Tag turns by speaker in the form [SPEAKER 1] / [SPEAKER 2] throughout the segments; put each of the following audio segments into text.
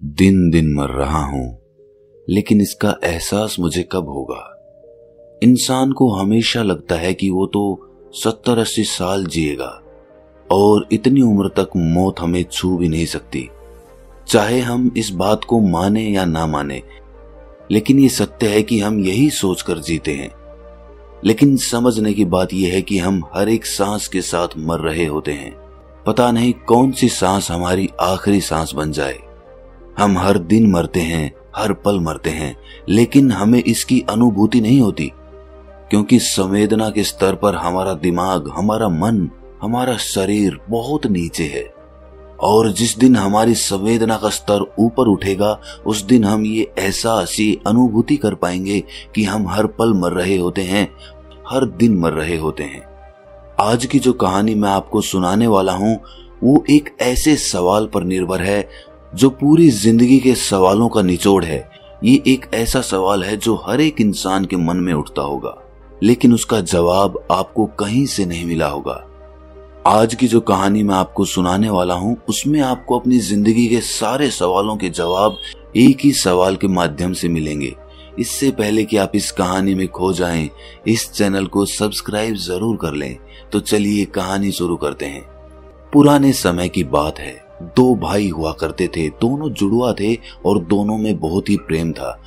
[SPEAKER 1] दिन दिन मर रहा हूं, लेकिन इसका एहसास मुझे कब होगा। इंसान को हमेशा लगता है कि वो तो 70-80 साल जिएगा और इतनी उम्र तक मौत हमें छू भी नहीं सकती, चाहे हम इस बात को माने या ना माने। लेकिन ये सत्य है कि हम यही सोचकर जीते हैं। लेकिन समझने की बात यह है कि हम हर एक सांस के साथ मर रहे होते हैं। पता नहीं कौन सी सांस हमारी आखिरी सांस बन जाए। हम हर दिन मरते हैं, हर पल मरते हैं, लेकिन हमें इसकी अनुभूति नहीं होती, क्योंकि संवेदना के स्तर पर हमारा दिमाग, हमारा मन, हमारा शरीर बहुत नीचे है। और जिस दिन हमारी संवेदना का स्तर ऊपर उठेगा, उस दिन हम ये एहसास, ये अनुभूति कर पाएंगे कि हम हर पल मर रहे होते हैं, हर दिन मर रहे होते हैं। आज की जो कहानी मैं आपको सुनाने वाला हूं, वो एक ऐसे सवाल पर निर्भर है जो पूरी जिंदगी के सवालों का निचोड़ है। ये एक ऐसा सवाल है जो हर एक इंसान के मन में उठता होगा, लेकिन उसका जवाब आपको कहीं से नहीं मिला होगा। आज की जो कहानी मैं आपको सुनाने वाला हूं, उसमें आपको अपनी जिंदगी के सारे सवालों के जवाब एक ही सवाल के माध्यम से मिलेंगे। इससे पहले कि आप इस कहानी में खो जाएं, इस चैनल को सब्सक्राइब जरूर कर लें। तो चलिए कहानी शुरू करते हैं। पुराने समय की बात है। दो भाई हुआ करते थे, दोनों जुड़वा थे और दोनों में बहुत ही प्रेम था।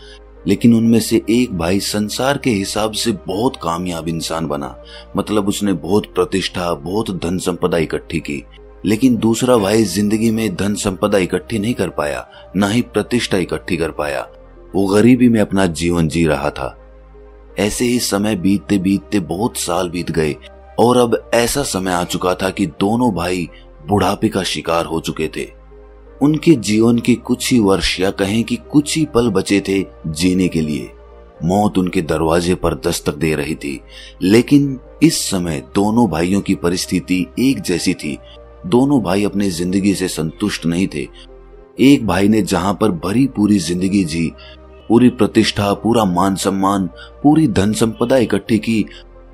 [SPEAKER 1] लेकिन उनमें से एक भाई संसार के हिसाब से बहुत कामयाब इंसान बना, मतलब उसने बहुत प्रतिष्ठा, बहुत धन संपदा इकट्ठी की। लेकिन दूसरा भाई जिंदगी में धन संपदा इकट्ठी नहीं कर पाया, ना ही प्रतिष्ठा इकट्ठी कर पाया। वो गरीबी में अपना जीवन जी रहा था। ऐसे ही समय बीतते बीतते बहुत साल बीत गए और अब ऐसा समय आ चुका था कि दोनों भाई बुढ़ापे का शिकार हो चुके थे। उनके जीवन के कुछ ही वर्ष या कहें कि कुछ ही पल बचे थे जीने के लिए। मौत उनके दरवाजे पर दस्तक दे रही थी। लेकिन इस समय दोनों भाइयों की परिस्थिति एक जैसी थी। दोनों भाई अपनी जिंदगी से संतुष्ट नहीं थे। एक भाई ने जहां पर भरी पूरी जिंदगी जी, पूरी प्रतिष्ठा, पूरा मान सम्मान, पूरी धन संपदा इकट्ठी की,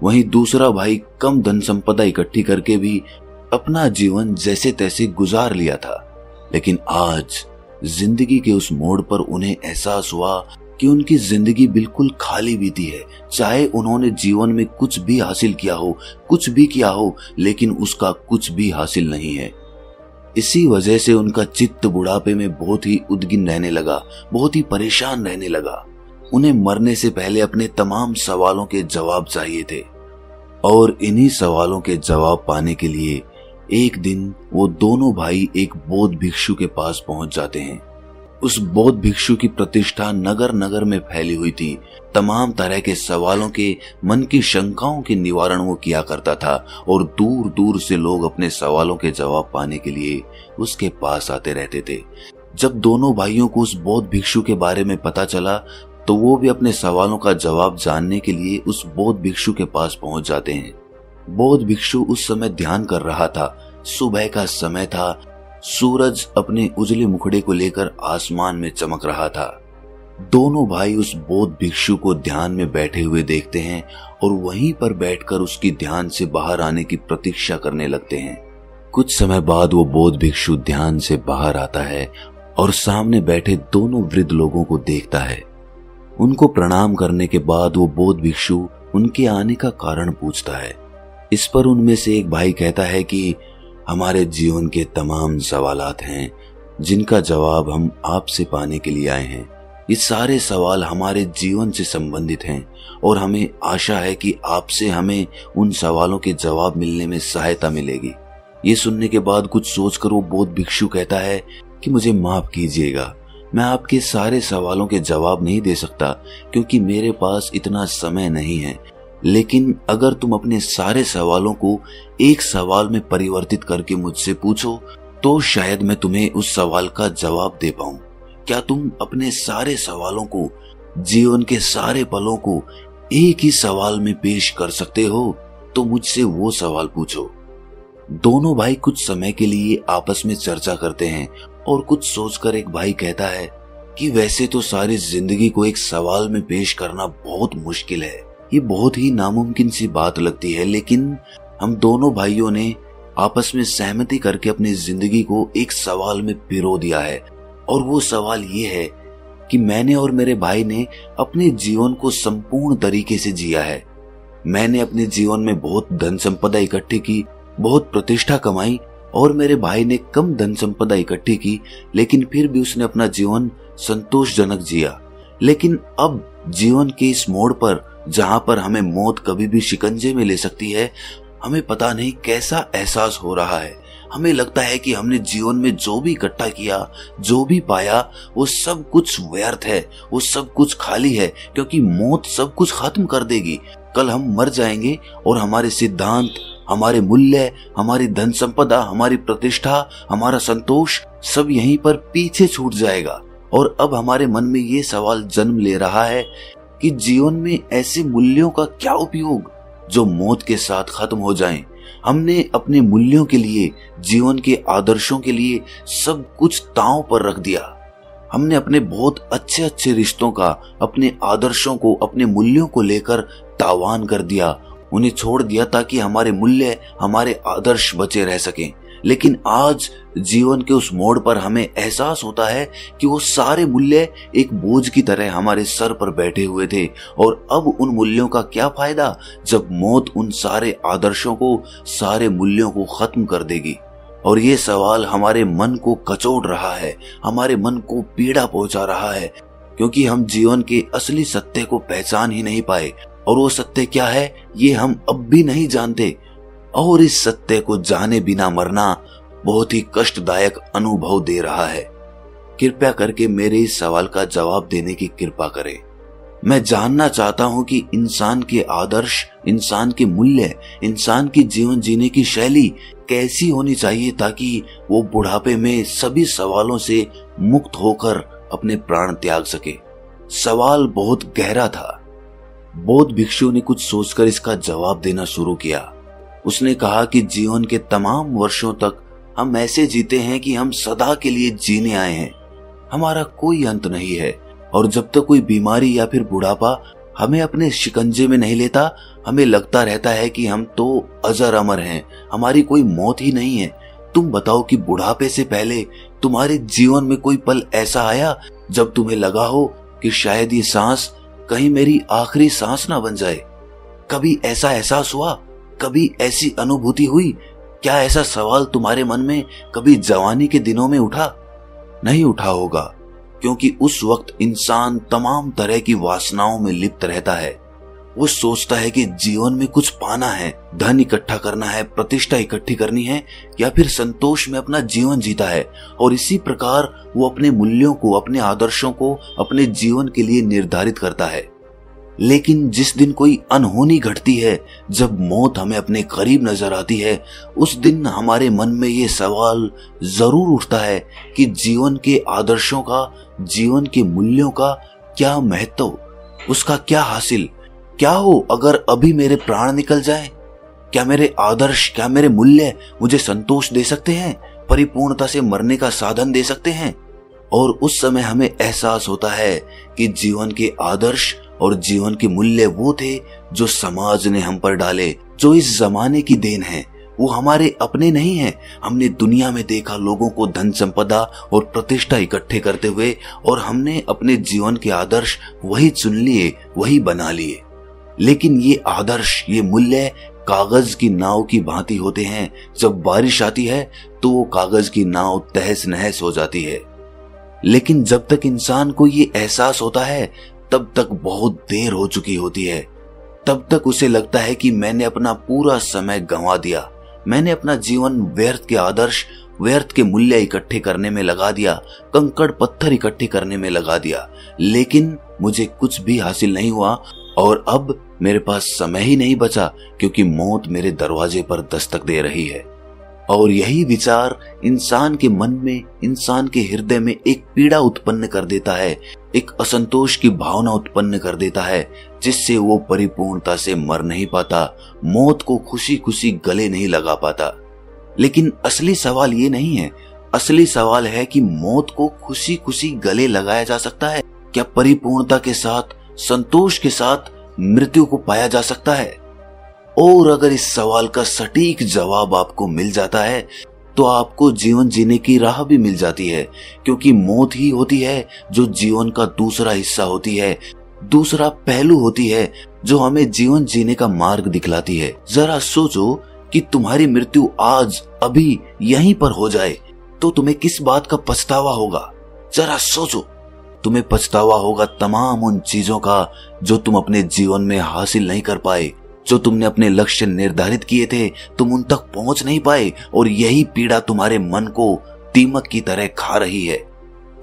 [SPEAKER 1] वहीं दूसरा भाई कम धन संपदा इकट्ठी करके भी अपना जीवन जैसे तैसे गुजार लिया था। लेकिन आज जिंदगी के उस मोड़ पर उन्हें एहसास हुआ कि उनकी जिंदगी बिल्कुल खाली बीती है। चाहे उन्होंने जीवन में कुछ भी हासिल किया हो, कुछ भी किया हो, लेकिन उसका कुछ भी हासिल नहीं है। इसी वजह से उनका चित्त बुढ़ापे में बहुत ही उद्विग्न रहने लगा, बहुत ही परेशान रहने लगा। उन्हें मरने से पहले अपने तमाम सवालों के जवाब चाहिए थे। और इन्हीं सवालों के जवाब पाने के लिए एक दिन वो दोनों भाई एक बौद्ध भिक्षु के पास पहुंच जाते हैं। उस बौद्ध भिक्षु की प्रतिष्ठा नगर नगर में फैली हुई थी। तमाम तरह के सवालों के, मन की शंकाओं के निवारण वो किया करता था और दूर दूर से लोग अपने सवालों के जवाब पाने के लिए उसके पास आते रहते थे। जब दोनों भाइयों को उस बौद्ध भिक्षु के बारे में पता चला, तो वो भी अपने सवालों का जवाब जानने के लिए उस बौद्ध भिक्षु के पास पहुंच जाते हैं। बौद्ध भिक्षु उस समय ध्यान कर रहा था। सुबह का समय था। सूरज अपने उजले मुखड़े को लेकर आसमान में चमक रहा था। दोनों भाई उस बौद्ध भिक्षु को ध्यान में बैठे हुए देखते हैं और वहीं पर बैठकर उसकी ध्यान से बाहर आने की प्रतीक्षा करने लगते हैं। कुछ समय बाद वो बौद्ध भिक्षु ध्यान से बाहर आता है और सामने बैठे दोनों वृद्ध लोगों को देखता है। उनको प्रणाम करने के बाद वो बौद्ध भिक्षु उनके आने का कारण पूछता है। इस पर उनमें से एक भाई कहता है कि हमारे जीवन के तमाम सवालात हैं जिनका जवाब हम आपसे पाने के लिए आए हैं। ये सारे सवाल हमारे जीवन से संबंधित हैं और हमें आशा है कि आपसे हमें उन सवालों के जवाब मिलने में सहायता मिलेगी। ये सुनने के बाद कुछ सोचकर वो बौद्ध भिक्षु कहता है कि मुझे माफ कीजिएगा, मैं आपके सारे सवालों के जवाब नहीं दे सकता क्योंकि मेरे पास इतना समय नहीं है। लेकिन अगर तुम अपने सारे सवालों को एक सवाल में परिवर्तित करके मुझसे पूछो, तो शायद मैं तुम्हें उस सवाल का जवाब दे पाऊं। क्या तुम अपने सारे सवालों को, जीवन के सारे पलों को एक ही सवाल में पेश कर सकते हो? तो मुझसे वो सवाल पूछो। दोनों भाई कुछ समय के लिए आपस में चर्चा करते हैं और कुछ सोचकर एक भाई कहता है कि वैसे तो सारी जिंदगी को एक सवाल में पेश करना बहुत मुश्किल है। ये बहुत ही नामुमकिन सी बात लगती है, लेकिन हम दोनों भाइयों ने आपस में सहमति करके अपनी जिंदगी को एक सवाल में पिरो दिया है। और वो सवाल ये है कि मैंने और मेरे भाई ने अपने जीवन को संपूर्ण तरीके से जिया है। मैंने अपने जीवन में बहुत धन संपदा इकट्ठी की, बहुत प्रतिष्ठा कमाई, और मेरे भाई ने कम धन संपदा इकट्ठी की, लेकिन फिर भी उसने अपना जीवन संतोषजनक जिया। लेकिन अब जीवन के इस मोड़ पर, जहां पर हमें मौत कभी भी शिकंजे में ले सकती है, हमें पता नहीं कैसा एहसास हो रहा है। हमें लगता है कि हमने जीवन में जो भी इकट्ठा किया, जो भी पाया, वो सब कुछ व्यर्थ है, वो सब कुछ खाली है, क्योंकि मौत सब कुछ खत्म कर देगी। कल हम मर जाएंगे और हमारे सिद्धांत, हमारे मूल्य, हमारी धन संपदा, हमारी प्रतिष्ठा, हमारा संतोष सब यहीं पर पीछे छूट जाएगा। और अब हमारे मन में ये सवाल जन्म ले रहा है कि जीवन में ऐसे मूल्यों का क्या उपयोग जो मौत के साथ खत्म हो जाएं। हमने अपने मूल्यों के लिए, जीवन के आदर्शों के लिए सब कुछ दांव पर रख दिया। हमने अपने बहुत अच्छे अच्छे रिश्तों का, अपने आदर्शों को, अपने मूल्यों को लेकर तावान कर दिया, उन्हें छोड़ दिया ताकि हमारे मूल्य, हमारे आदर्श बचे रह सकें। लेकिन आज जीवन के उस मोड़ पर हमें एहसास होता है कि वो सारे मूल्य एक बोझ की तरह हमारे सर पर बैठे हुए थे, और अब उन मूल्यों का क्या फायदा जब मौत उन सारे आदर्शों को, सारे मूल्यों को खत्म कर देगी। और ये सवाल हमारे मन को कचोट रहा है, हमारे मन को पीड़ा पहुंचा रहा है, क्योंकि हम जीवन के असली सत्य को पहचान ही नहीं पाए। और वो सत्य क्या है, ये हम अब भी नहीं जानते। और इस सत्य को जाने बिना मरना बहुत ही कष्टदायक अनुभव दे रहा है। कृपया करके मेरे इस सवाल का जवाब देने की कृपा करें। मैं जानना चाहता हूं कि इंसान के आदर्श, इंसान के मूल्य, इंसान की जीवन जीने की शैली कैसी होनी चाहिए ताकि वो बुढ़ापे में सभी सवालों से मुक्त होकर अपने प्राण त्याग सके। सवाल बहुत गहरा था। बौद्ध भिक्षु ने कुछ सोचकर इसका जवाब देना शुरू किया। उसने कहा कि जीवन के तमाम वर्षों तक हम ऐसे जीते हैं कि हम सदा के लिए जीने आए हैं। हमारा कोई अंत नहीं है, और जब तक कोई बीमारी या फिर बुढ़ापा हमें अपने शिकंजे में नहीं लेता, हमें लगता रहता है कि हम तो अजर अमर हैं, हमारी कोई मौत ही नहीं है। तुम बताओ कि बुढ़ापे से पहले तुम्हारे जीवन में कोई पल ऐसा आया जब तुम्हें लगा हो कि शायद ये सांस कहीं मेरी आखिरी सांस ना बन जाए? कभी ऐसा एहसास हुआ? कभी ऐसी अनुभूति हुई? क्या ऐसा सवाल तुम्हारे मन में कभी जवानी के दिनों में उठा? नहीं उठा होगा, क्योंकि उस वक्त इंसान तमाम तरह की वासनाओं में लिप्त रहता है। वो सोचता है कि जीवन में कुछ पाना है, धन इकट्ठा करना है, प्रतिष्ठा इकट्ठी करनी है, या फिर संतोष में अपना जीवन जीता है। और इसी प्रकार वो अपने मूल्यों को, अपने आदर्शों को अपने जीवन के लिए निर्धारित करता है। लेकिन जिस दिन कोई अनहोनी घटती है, जब मौत हमें अपने करीब नजर आती है, उस दिन हमारे मन में ये सवाल जरूर उठता है कि जीवन के आदर्शों का, जीवन के मूल्यों का क्या महत्व, उसका क्या हासिल? क्या हो अगर अभी मेरे प्राण निकल जाए? क्या मेरे आदर्श, क्या मेरे मूल्य मुझे संतोष दे सकते हैं, परिपूर्णता से मरने का साधन दे सकते हैं? और उस समय हमें एहसास होता है कि जीवन के आदर्श और जीवन के मूल्य वो थे जो समाज ने हम पर डाले, जो इस जमाने की देन है, वो हमारे अपने नहीं हैं। हमने दुनिया में देखा लोगों को धन संपदा और प्रतिष्ठा इकट्ठे करते हुए, और हमने अपने जीवन के आदर्श वही चुन लिए, वही बना लिए। लेकिन ये आदर्श, ये मूल्य कागज की नाव की भांति होते हैं। जब बारिश आती है तो वो कागज की नाव तहस नहस हो जाती है। लेकिन जब तक इंसान को ये एहसास होता है, तब तक बहुत देर हो चुकी होती है। तब तक उसे लगता है कि मैंने अपना पूरा समय गंवा दिया, मैंने अपना जीवन व्यर्थ के आदर्श, व्यर्थ के मूल्य इकट्ठे करने में लगा दिया, कंकड़ पत्थर इकट्ठे करने में लगा दिया, लेकिन मुझे कुछ भी हासिल नहीं हुआ। और अब मेरे पास समय ही नहीं बचा, क्योंकि मौत मेरे दरवाजे पर दस्तक दे रही है। और यही विचार इंसान के मन में, इंसान के हृदय में एक पीड़ा उत्पन्न कर देता है, एक असंतोष की भावना उत्पन्न कर देता है, जिससे वो परिपूर्णता से मर नहीं पाता, मौत को खुशी खुशी गले नहीं लगा पाता। लेकिन असली सवाल ये नहीं है। असली सवाल है कि मौत को खुशी खुशी गले लगाया जा सकता है? क्या परिपूर्णता के साथ, संतोष के साथ मृत्यु को पाया जा सकता है? और अगर इस सवाल का सटीक जवाब आपको मिल जाता है, तो आपको जीवन जीने की राह भी मिल जाती है, क्योंकि मौत ही होती है जो जीवन का दूसरा हिस्सा होती है, दूसरा पहलू होती है जो हमें जीवन जीने का मार्ग दिखलाती है। जरा सोचो कि तुम्हारी मृत्यु आज अभी यहीं पर हो जाए तो तुम्हें किस बात का पछतावा होगा। जरा सोचो, तुम्हें पछतावा होगा तमाम उन चीजों का जो तुम अपने जीवन में हासिल नहीं कर पाए, जो तुमने अपने लक्ष्य निर्धारित किए थे, तुम उन तक पहुंच नहीं पाए, और यही पीड़ा तुम्हारे मन को दीमक की तरह खा रही है।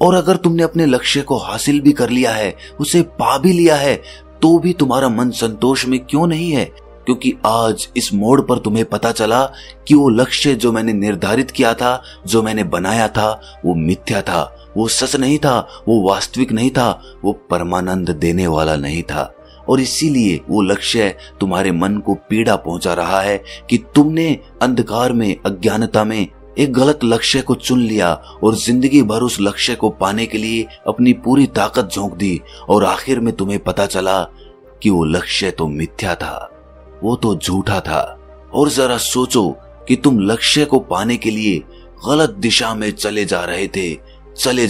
[SPEAKER 1] और अगर तुमने अपने लक्ष्य को हासिल भी कर लिया है, उसे पा भी लिया है, तो भी तुम्हारा मन संतोष में क्यों नहीं है? क्योंकि आज इस मोड़ पर तुम्हें पता चला कि वो लक्ष्य जो मैंने निर्धारित किया था, जो मैंने बनाया था, वो मिथ्या था, वो सच नहीं था, वो वास्तविक नहीं था, वो परमानंद देने वाला नहीं था। और इसीलिए वो लक्ष्य तुम्हारे मन को पीड़ा पहुंचा रहा है कि तुमने अंधकार में, अज्ञानता में एक गलत लक्ष्य को चुन लिया और जिंदगी भर उस लक्ष्य को पाने के लिए अपनी पूरी ताकत झोंक दी, और आखिर में तुम्हें पता चला कि वो लक्ष्य तो मिथ्या था, वो तो झूठा था। और जरा सोचो कि तुम लक्ष्य को पाने के लिए गलत दिशा में चले जा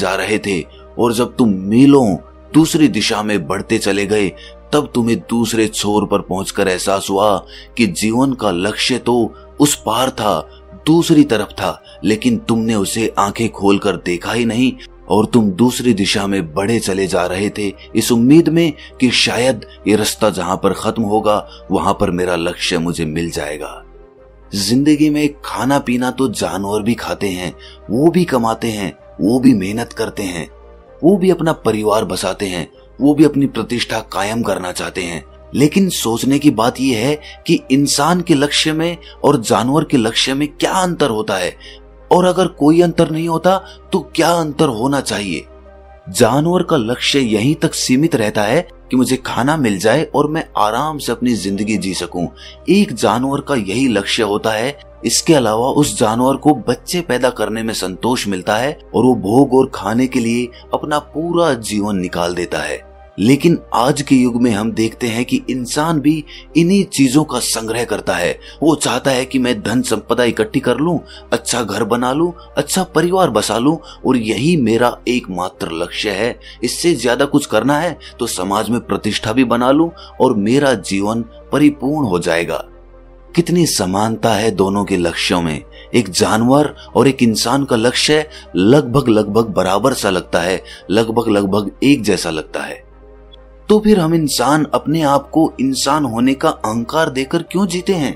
[SPEAKER 1] रहे थे, और जब तुम मीलों दूसरी दिशा में बढ़ते चले गए, तब तुम्हें दूसरे छोर पर पहुंचकर एहसास हुआ कि जीवन का लक्ष्य तो उस पार था, दूसरी तरफ था, लेकिन तुमने उसे आंखें खोलकर देखा ही नहीं, और तुम दूसरी दिशा में बढ़े चले जा रहे थे इस उम्मीद में कि शायद ये रास्ता जहां पर खत्म होगा वहां पर मेरा लक्ष्य मुझे मिल जाएगा। जिंदगी में खाना पीना तो जानवर भी खाते हैं, वो भी कमाते हैं, वो भी मेहनत करते हैं, वो भी अपना परिवार बसाते हैं, वो भी अपनी प्रतिष्ठा कायम करना चाहते हैं। लेकिन सोचने की बात यह है कि इंसान के लक्ष्य में और जानवर के लक्ष्य में क्या अंतर होता है, और अगर कोई अंतर नहीं होता तो क्या अंतर होना चाहिए। जानवर का लक्ष्य यहीं तक सीमित रहता है कि मुझे खाना मिल जाए और मैं आराम से अपनी जिंदगी जी सकूं। एक जानवर का यही लक्ष्य होता है। इसके अलावा उस जानवर को बच्चे पैदा करने में संतोष मिलता है और वो भोग और खाने के लिए अपना पूरा जीवन निकाल देता है। लेकिन आज के युग में हम देखते हैं कि इंसान भी इन्हीं चीजों का संग्रह करता है। वो चाहता है कि मैं धन संपदा इकट्ठी कर लूं, अच्छा घर बना लूं, अच्छा परिवार बसा लूं, और यही मेरा एकमात्र लक्ष्य है। इससे ज्यादा कुछ करना है तो समाज में प्रतिष्ठा भी बना लूं और मेरा जीवन परिपूर्ण हो जाएगा। कितनी समानता है दोनों के लक्ष्यों में। एक जानवर और एक इंसान का लक्ष्य लगभग बराबर सा लगता है, लगभग एक जैसा लगता है। तो फिर हम इंसान अपने आप को इंसान होने का अहंकार देकर क्यों जीते हैं?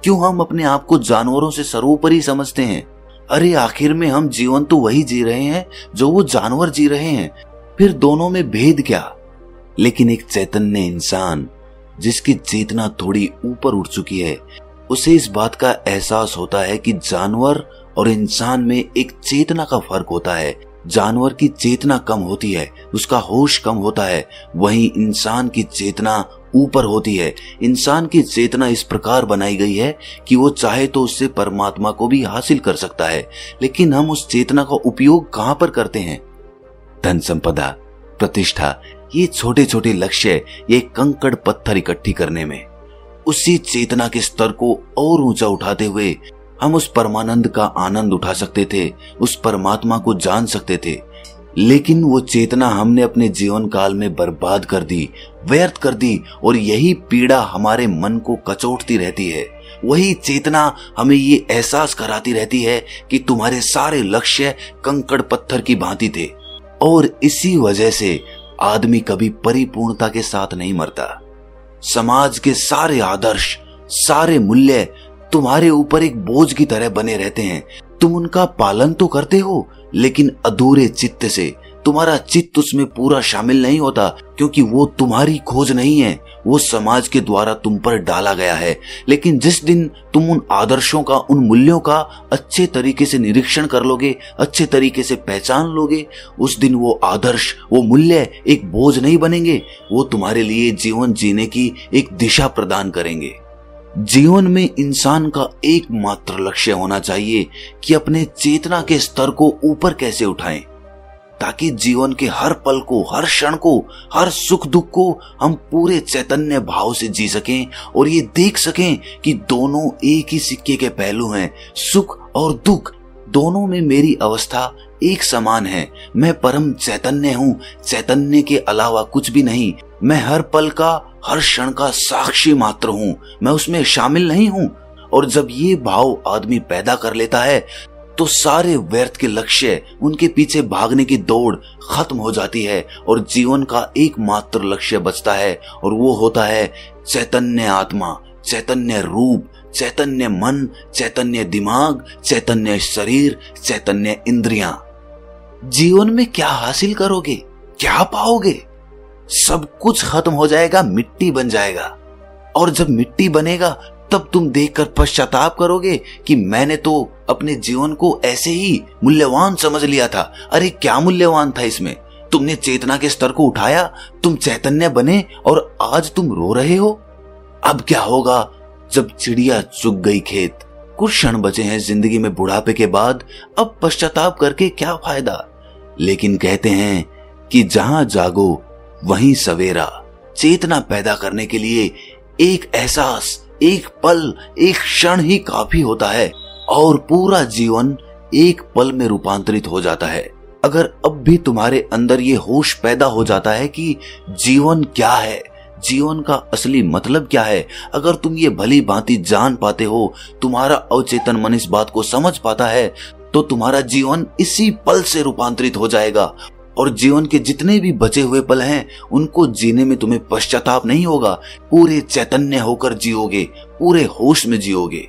[SPEAKER 1] क्यों हम अपने आप को जानवरों से सर्वोपरि समझते हैं? अरे आखिर में हम जीवन तो वही जी रहे हैं जो वो जानवर जी रहे हैं, फिर दोनों में भेद क्या? लेकिन एक चैतन्य इंसान जिसकी चेतना थोड़ी ऊपर उठ चुकी है, उसे इस बात का एहसास होता है कि जानवर और इंसान में एक चेतना का फर्क होता है। जानवर की चेतना कम होती है, उसका होश कम होता है, वहीं इंसान की चेतना ऊपर होती है। इंसान की चेतना इस प्रकार बनाई गई है कि वो चाहे तो उससे परमात्मा को भी हासिल कर सकता है। लेकिन हम उस चेतना का उपयोग कहां पर करते हैं? धन संपदा, प्रतिष्ठा, ये छोटे छोटे लक्ष्य, ये कंकड़ पत्थर इकट्ठी करने में। उसी चेतना के स्तर को और ऊंचा उठाते हुए हम उस परमानंद का आनंद उठा सकते थे, उस परमात्मा को जान सकते थे। लेकिन वो चेतना हमने अपने जीवन काल में बर्बाद कर दी, व्यर्थ कर दी, और यही पीड़ा हमारे मन को कचोटती रहती है। वही चेतना हमें ये एहसास कराती रहती है कि तुम्हारे सारे लक्ष्य कंकड़ पत्थर की भांति थे, और इसी वजह से आदमी कभी परिपूर्णता के साथ नहीं मरता। समाज के सारे आदर्श, सारे मूल्य तुम्हारे ऊपर एक बोझ की तरह बने रहते हैं। तुम उनका पालन तो करते हो, लेकिन अधूरे चित्त से। तुम्हारा चित्त उसमें पूरा शामिल नहीं होता, क्योंकि वो तुम्हारी खोज नहीं है, वो समाज के द्वारा तुम पर डाला गया है। लेकिन जिस दिन तुम उन आदर्शों का, उन मूल्यों का अच्छे तरीके से निरीक्षण कर लोगे, अच्छे तरीके से पहचान लोगे, उस दिन वो आदर्श, वो मूल्य एक बोझ नहीं बनेंगे, वो तुम्हारे लिए जीवन जीने की एक दिशा प्रदान करेंगे। जीवन में इंसान का एकमात्र लक्ष्य होना चाहिए कि अपने चेतना के स्तर को ऊपर कैसे उठाएं, ताकि जीवन के हर पल को, हर क्षण को, हर सुख दुख को हम पूरे चैतन्य भाव से जी सकें और ये देख सकें कि दोनों एक ही सिक्के के पहलू हैं। सुख और दुख, दोनों में मेरी अवस्था एक समान है। मैं परम चैतन्य हूँ, चैतन्य के अलावा कुछ भी नहीं। मैं हर पल का, हर क्षण का साक्षी मात्र हूँ, मैं उसमें शामिल नहीं हूँ। और जब ये भाव आदमी पैदा कर लेता है तो सारे व्यर्थ के लक्ष्य, उनके पीछे भागने की दौड़ खत्म हो जाती है और जीवन का एकमात्र लक्ष्य बचता है, और वो होता है चैतन्य आत्मा, चैतन्य रूप, चैतन्य मन, चैतन्य दिमाग, चैतन्य शरीर, चैतन्य इंद्रियां। जीवन में क्या हासिल करोगे, क्या पाओगे? सब कुछ खत्म हो जाएगा, मिट्टी बन जाएगा। और जब मिट्टी बनेगा तब तुम देखकर पश्चाताप करोगे कि मैंने तो अपने जीवन को ऐसे ही मूल्यवान समझ लिया था। अरे क्या मूल्यवान था इसमें? तुमने चेतना के स्तर को उठाया, तुम चैतन्य बने और आज तुम रो रहे हो। अब क्या होगा जब चिड़िया चुग गई खेत? कुछ क्षण बचे हैं जिंदगी में बुढ़ापे के बाद, अब पश्चाताप करके क्या फायदा? लेकिन कहते हैं कि जहां जागो वहीं सवेरा। चेतना पैदा करने के लिए एक एहसास, एक पल, एक क्षण ही काफी होता है और पूरा जीवन एक पल में रूपांतरित हो जाता है। अगर अब भी तुम्हारे अंदर ये होश पैदा हो जाता है कि जीवन क्या है, जीवन का असली मतलब क्या है, अगर तुम ये भली भांति जान पाते हो, तुम्हारा अवचेतन मन इस बात को समझ पाता है, तो तुम्हारा जीवन इसी पल से रूपांतरित हो जाएगा। और जीवन के जितने भी बचे हुए पल हैं उनको जीने में तुम्हें पश्चाताप नहीं होगा। पूरे चैतन्य होकर जियोगे, पूरे होश में जियोगे।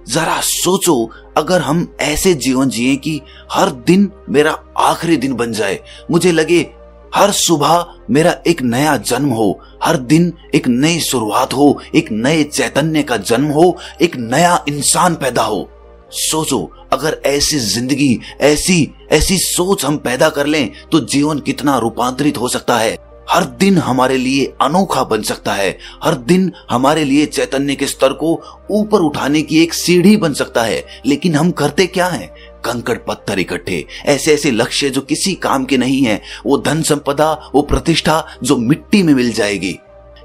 [SPEAKER 1] जरा सोचो, अगर हम ऐसे जीवन जिए कि हर दिन मेरा आखिरी दिन बन जाए, मुझे लगे हर सुबह मेरा एक नया जन्म हो, हर दिन एक नई शुरुआत हो, एक नए चैतन्य का जन्म हो, एक नया इंसान पैदा हो। सोचो, अगर ऐसी जिंदगी, ऐसी सोच हम पैदा कर लें तो जीवन कितना रूपांतरित हो सकता है। हर दिन हमारे लिए अनोखा बन सकता है, हर दिन हमारे लिए चैतन्य के स्तर को ऊपर उठाने की एक सीढ़ी बन सकता है। लेकिन हम करते क्या हैं? कंकड़ पत्थर इकट्ठे, ऐसे लक्ष्य जो किसी काम के नहीं है, वो धन संपदा, वो प्रतिष्ठा जो मिट्टी में मिल जाएगी।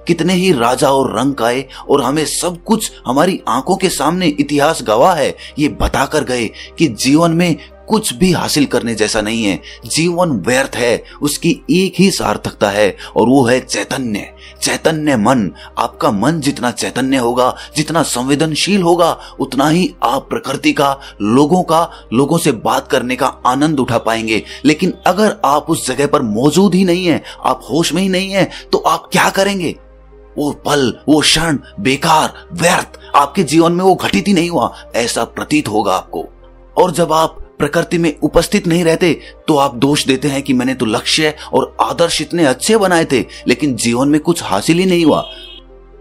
[SPEAKER 1] कितने ही राजा और रंक आए और हमें सब कुछ हमारी आंखों के सामने इतिहास गवाह है, ये बताकर गए कि जीवन में कुछ भी हासिल करने जैसा नहीं है, जीवन व्यर्थ है, उसकी एक ही सार्थकता है और वो है चैतन्य। चैतन्य मन। आपका मन जितना चैतन्य होगा, जितना संवेदनशील होगा, उतना ही आप प्रकृति का, लोगों से बात करने का आनंद उठा पाएंगे। लेकिन अगर आप उस जगह पर मौजूद ही नहीं है, आप होश में ही नहीं है, तो आप क्या करेंगे? वो पल, वो क्षण बेकार, व्यर्थ, आपके जीवन में वो घटित ही नहीं हुआ, ऐसा प्रतीत होगा आपको। और जब आप प्रकृति में उपस्थित नहीं रहते तो आप दोष देते हैं कि मैंने तो लक्ष्य और आदर्श इतने अच्छे बनाए थे, लेकिन जीवन में कुछ हासिल ही नहीं हुआ।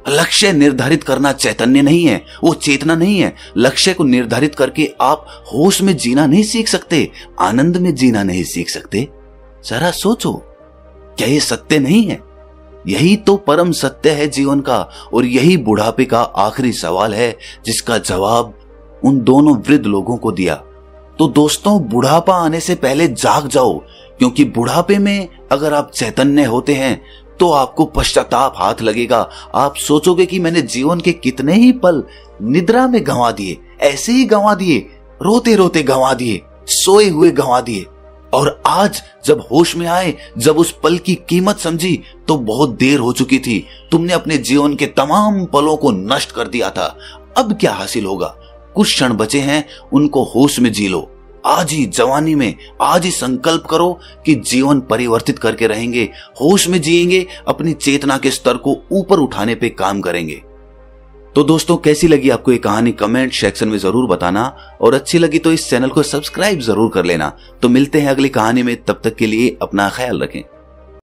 [SPEAKER 1] लक्ष्य निर्धारित करना चैतन्य नहीं है, वो चेतना नहीं है। लक्ष्य को निर्धारित करके आप होश में जीना नहीं सीख सकते, आनंद में जीना नहीं सीख सकते। जरा सोचो, क्या ये सत्य नहीं है? यही तो परम सत्य है जीवन का, और यही बुढ़ापे का आखिरी सवाल है जिसका जवाब उन दोनों वृद्ध लोगों को दिया। तो दोस्तों, बुढ़ापा आने से पहले जाग जाओ, क्योंकि बुढ़ापे में अगर आप चैतन्य होते हैं तो आपको पश्चाताप हाथ लगेगा। आप सोचोगे कि मैंने जीवन के कितने ही पल निद्रा में गंवा दिए, ऐसे ही गंवा दिए, रोते रोते गंवा दिए, सोए हुए गंवा दिए। और आज जब होश में आए, जब उस पल की कीमत समझी, तो बहुत देर हो चुकी थी। तुमने अपने जीवन के तमाम पलों को नष्ट कर दिया था। अब क्या हासिल होगा? कुछ क्षण बचे हैं, उनको होश में जी लो। आज ही जवानी में, आज ही संकल्प करो कि जीवन परिवर्तित करके रहेंगे, होश में जिएंगे, अपनी चेतना के स्तर को ऊपर उठाने पे काम करेंगे। तो दोस्तों, कैसी लगी आपको ये कहानी? कमेंट सेक्शन में जरूर बताना, और अच्छी लगी तो इस चैनल को सब्सक्राइब जरूर कर लेना। तो मिलते हैं अगली कहानी में, तब तक के लिए अपना ख्याल रखें।